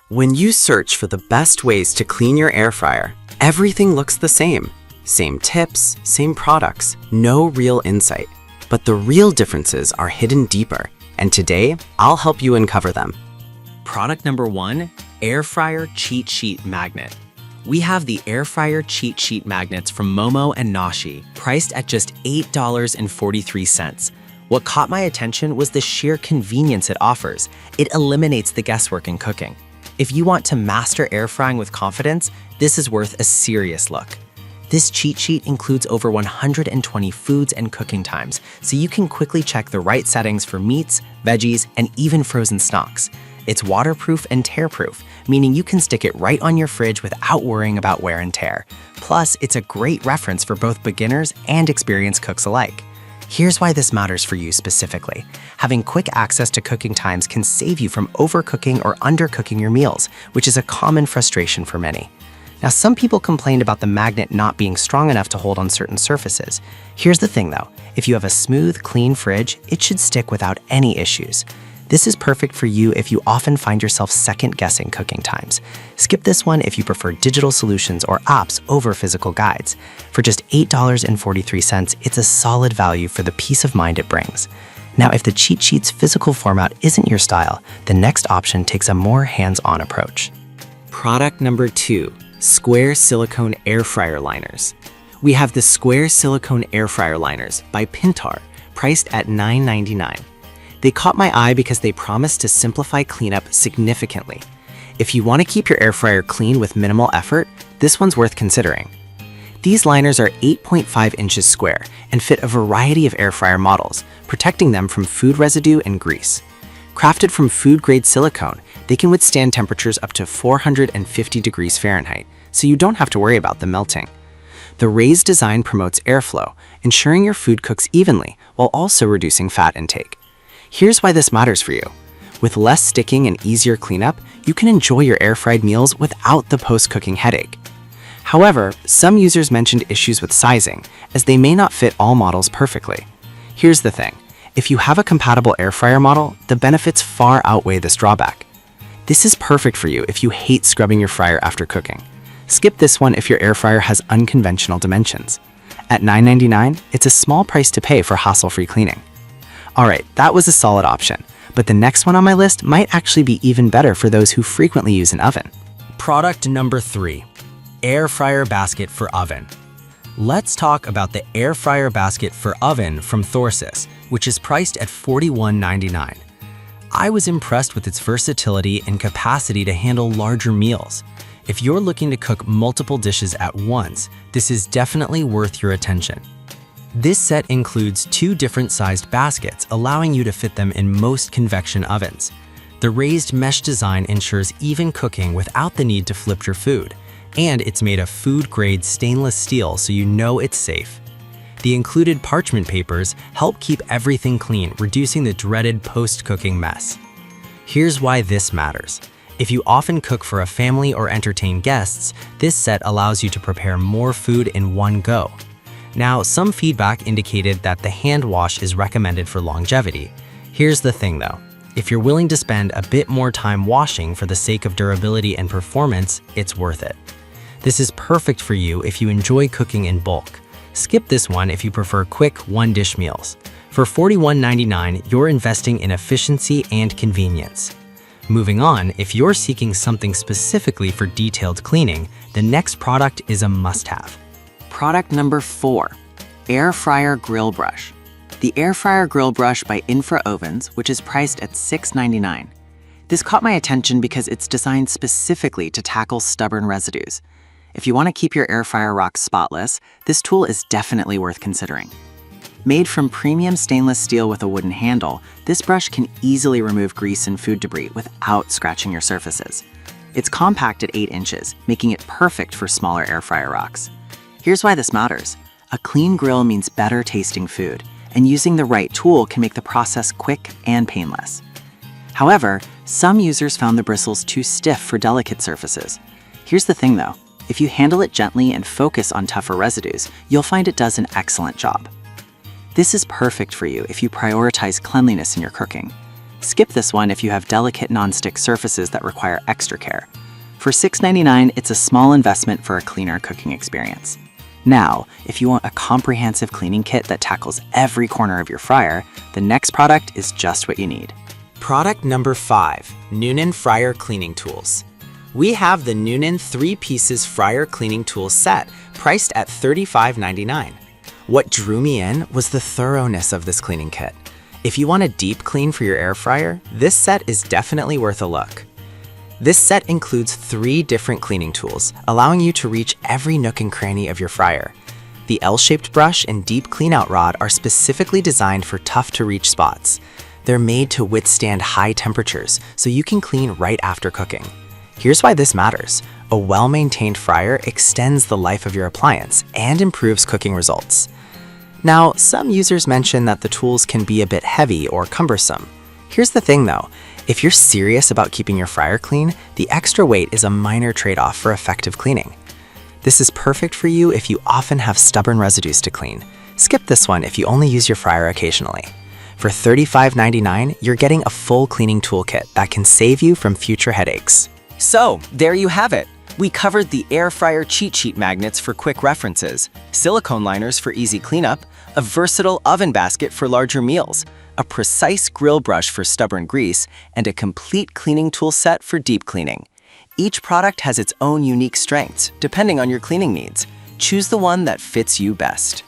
When you search for the best ways to clean your air fryer, everything looks the same. Same tips, same products, no real insight. But the real differences are hidden deeper, and today, I'll help you uncover them. Product number 1, Air Fryer Cheat Sheet Magnet. We have the Air Fryer Cheat Sheet Magnets from Momo and Nashi, priced at just $8.43. What caught my attention was the sheer convenience it offers. It eliminates the guesswork in cooking. If you want to master air frying with confidence, this is worth a serious look. This cheat sheet includes over 120 foods and cooking times, so you can quickly check the right settings for meats, veggies, and even frozen snacks. It's waterproof and tear-proof, meaning you can stick it right on your fridge without worrying about wear and tear. Plus, it's a great reference for both beginners and experienced cooks alike. Here's why this matters for you specifically. Having quick access to cooking times can save you from overcooking or undercooking your meals, which is a common frustration for many. Now, some people complained about the magnet not being strong enough to hold on certain surfaces. Here's the thing though, if you have a smooth, clean fridge, it should stick without any issues. This is perfect for you if you often find yourself second-guessing cooking times. Skip this one if you prefer digital solutions or apps over physical guides. For just $8.43, it's a solid value for the peace of mind it brings. Now, if the cheat sheet's physical format isn't your style, the next option takes a more hands-on approach. Product number 2, Square Silicone Air Fryer Liners. We have the Square Silicone Air Fryer Liners by Pintar, priced at $9.99. They caught my eye because they promise to simplify cleanup significantly. If you want to keep your air fryer clean with minimal effort, this one's worth considering. These liners are 8.5 inches square and fit a variety of air fryer models, protecting them from food residue and grease. Crafted from food-grade silicone, they can withstand temperatures up to 450 degrees Fahrenheit, so you don't have to worry about them melting. The raised design promotes airflow, ensuring your food cooks evenly while also reducing fat intake. Here's why this matters for you. With less sticking and easier cleanup, you can enjoy your air-fried meals without the post-cooking headache. However, some users mentioned issues with sizing, as they may not fit all models perfectly. Here's the thing. If you have a compatible air fryer model, the benefits far outweigh this drawback. This is perfect for you if you hate scrubbing your fryer after cooking. Skip this one if your air fryer has unconventional dimensions. At $9.99, it's a small price to pay for hassle-free cleaning. Alright, that was a solid option, but the next one on my list might actually be even better for those who frequently use an oven. Product number 3, Air Fryer Basket for Oven. Let's talk about the Air Fryer Basket for Oven from Thorsys, which is priced at $41.99. I was impressed with its versatility and capacity to handle larger meals. If you're looking to cook multiple dishes at once, this is definitely worth your attention. This set includes 2 different sized baskets, allowing you to fit them in most convection ovens. The raised mesh design ensures even cooking without the need to flip your food, and it's made of food-grade stainless steel so you know it's safe. The included parchment papers help keep everything clean, reducing the dreaded post-cooking mess. Here's why this matters. If you often cook for a family or entertain guests, this set allows you to prepare more food in one go. Now, some feedback indicated that the hand wash is recommended for longevity. Here's the thing though, if you're willing to spend a bit more time washing for the sake of durability and performance, it's worth it. This is perfect for you if you enjoy cooking in bulk. Skip this one if you prefer quick one-dish meals. For $41.99, you're investing in efficiency and convenience. Moving on, if you're seeking something specifically for detailed cleaning, the next product is a must-have. Product number 4, Air Fryer Grill Brush. The Air Fryer Grill Brush by Infra Ovens, which is priced at $6.99. This caught my attention because it's designed specifically to tackle stubborn residues. If you want to keep your air fryer rocks spotless, this tool is definitely worth considering. Made from premium stainless steel with a wooden handle, this brush can easily remove grease and food debris without scratching your surfaces. It's compact at 8 inches, making it perfect for smaller air fryer rocks. Here's why this matters. A clean grill means better tasting food, and using the right tool can make the process quick and painless. However, some users found the bristles too stiff for delicate surfaces. Here's the thing though, if you handle it gently and focus on tougher residues, you'll find it does an excellent job. This is perfect for you if you prioritize cleanliness in your cooking. Skip this one if you have delicate nonstick surfaces that require extra care. For $6.99, it's a small investment for a cleaner cooking experience. Now, if you want a comprehensive cleaning kit that tackles every corner of your fryer, the next product is just what you need. Product number 5, Noonan Fryer Cleaning Tools. We have the Noonan 3-pieces fryer cleaning tool set, priced at $35.99. What drew me in was the thoroughness of this cleaning kit. If you want a deep clean for your air fryer, this set is definitely worth a look. This set includes 3 different cleaning tools, allowing you to reach every nook and cranny of your fryer. The L-shaped brush and deep cleanout rod are specifically designed for tough-to-reach spots. They're made to withstand high temperatures, so you can clean right after cooking. Here's why this matters. A well-maintained fryer extends the life of your appliance and improves cooking results. Now, some users mention that the tools can be a bit heavy or cumbersome. Here's the thing though, if you're serious about keeping your fryer clean, the extra weight is a minor trade-off for effective cleaning. This is perfect for you if you often have stubborn residues to clean. Skip this one if you only use your fryer occasionally. For $35.99, you're getting a full cleaning toolkit that can save you from future headaches. So, there you have it. We covered the air fryer cheat sheet magnets for quick references, silicone liners for easy cleanup, a versatile oven basket for larger meals, a precise grill brush for stubborn grease, and a complete cleaning tool set for deep cleaning. Each product has its own unique strengths, depending on your cleaning needs. Choose the one that fits you best.